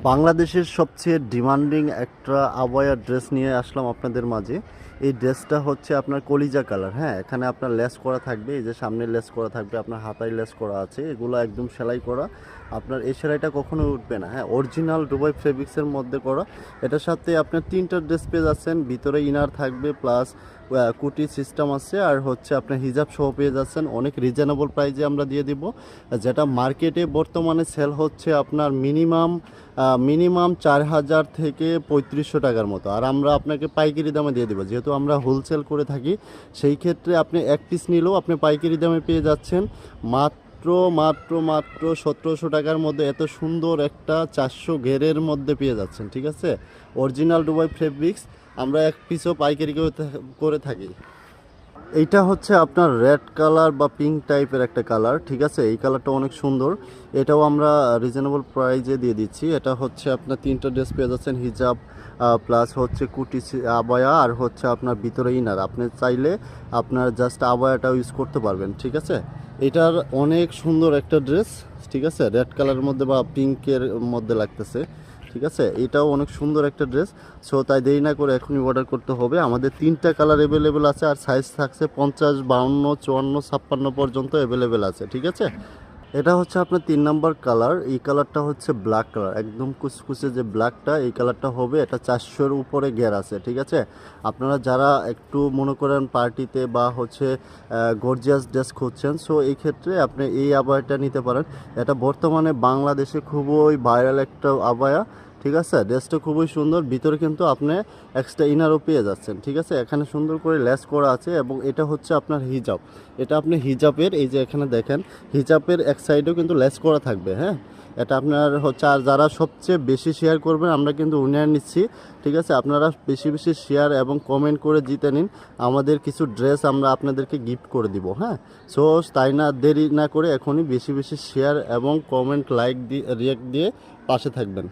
বাংলাদেশের সবচেয়ে ডিমান্ডিং একটা আবায়া ড্রেস নিয়ে আসলাম আপনাদের মাঝে। এই ড্রেসটা হচ্ছে আপনার কলিজা কালার। হ্যাঁ, এখানে আপনার লেস করা থাকবে, এই যে সামনে লেস করা থাকবে, আপনার হাতায় লেস করা আছে, এগুলো একদম সেলাই করা। আপনার এই সেলাইটা কখনো উঠবে না। হ্যাঁ, অরিজিনাল দুবাই ফেব্রিক্সের মধ্যে করা। এটার সাথে আপনার তিনটা ড্রেস পেয়ে যাচ্ছেন, ভিতরে ইনার থাকবে প্লাস কুটি সিস্টেম আছে, আর হচ্ছে আপনার হিজাব সহ পেয়ে যাচ্ছেন। অনেক রিজনেবল প্রাইজে আমরা দিয়ে দিব, যেটা মার্কেটে বর্তমানে সেল হচ্ছে আপনার মিনিমাম 4000 থেকে 3500 টাকার মতো। আর আমরা আপনাকে পাইকারি দামে দিয়ে দেবো, যেহেতু আমরা হোলসেল করে থাকি। সেই ক্ষেত্রে আপনি এক পিস নিলেও আপনি পাইকারি দামে পেয়ে যাচ্ছেন মাত্র মাত্র মাত্র 1700 টাকার মধ্যে। এত সুন্দর একটা 400 ঘেরের মধ্যে পেয়ে যাচ্ছেন। ঠিক আছে, অরিজিনাল দুবাই ফেব্রিক্স আমরা এক পিসও পাইকারি করে থাকি। এইটা হচ্ছে আপনার রেড কালার বা পিঙ্ক টাইপের একটা কালার। ঠিক আছে, এই কালারটা অনেক সুন্দর। এটাও আমরা রিজনেবল প্রাইজে দিয়ে দিচ্ছি। এটা হচ্ছে আপনার তিনটা ড্রেস পেয়ে যাচ্ছেন, হিজাব প্লাস হচ্ছে কুটি আবায়া, আর হচ্ছে আপনার ভিতরে ইনার। আপনি চাইলে আপনার জাস্ট আবায়াটাও ইউজ করতে পারবেন। ঠিক আছে, এটার অনেক সুন্দর একটা ড্রেস। ঠিক আছে, রেড কালারের মধ্যে বা পিঙ্কের মধ্যে লাগতেছে। ঠিক আছে, এটাও অনেক সুন্দর একটা ড্রেস। সো তাই দেরি না করে এখনই অর্ডার করতে হবে। আমাদের তিনটা কালার অ্যাভেলেবেল আছে, আর সাইজ থাকছে 50, 52, 54, 56 পর্যন্ত অ্যাভেলেবেল আছে। ঠিক আছে, এটা হচ্ছে আপনার 3 নম্বর কালার। এই কালারটা হচ্ছে ব্ল্যাক কালার, একদম কুচকুচে যে ব্ল্যাকটা, এই কালারটা হবে। এটা 400-র উপরে গের আছে। ঠিক আছে, আপনারা যারা একটু মনে করেন পার্টিতে বা হচ্ছে গর্জিয়াস ড্রেস খুঁজছেন, সো এই ক্ষেত্রে আপনি এই আবায়াটা নিতে পারেন। এটা বর্তমানে বাংলাদেশে খুবই ভাইরাল একটা আবায়া। ঠিক আছে, ড্রেসটা খুবই সুন্দর, ভিতরে কিন্তু আপনি এক্সট্রা ইনারও পেয়ে যাচ্ছেন। ঠিক আছে, এখানে সুন্দর করে লেস করা আছে, এবং এটা হচ্ছে আপনার হিজাব। এটা আপনি হিজাবের, এই যে এখানে দেখেন, হিজাবের এক সাইডেও কিন্তু লেস করা থাকবে। হ্যাঁ, এটা আপনার হচ্ছে, আর যারা সবচেয়ে বেশি শেয়ার করবেন আমরা কিন্তু উইনার নিচ্ছি। ঠিক আছে, আপনারা বেশি বেশি শেয়ার এবং কমেন্ট করে জিতে নিন। আমাদের কিছু ড্রেস আমরা আপনাদেরকে গিফট করে দিব। হ্যাঁ, সো তাই না, দেরি না করে এখনই বেশি বেশি শেয়ার এবং কমেন্ট, লাইক দিয়ে, রিয়াক্ট দিয়ে পাশে থাকবেন।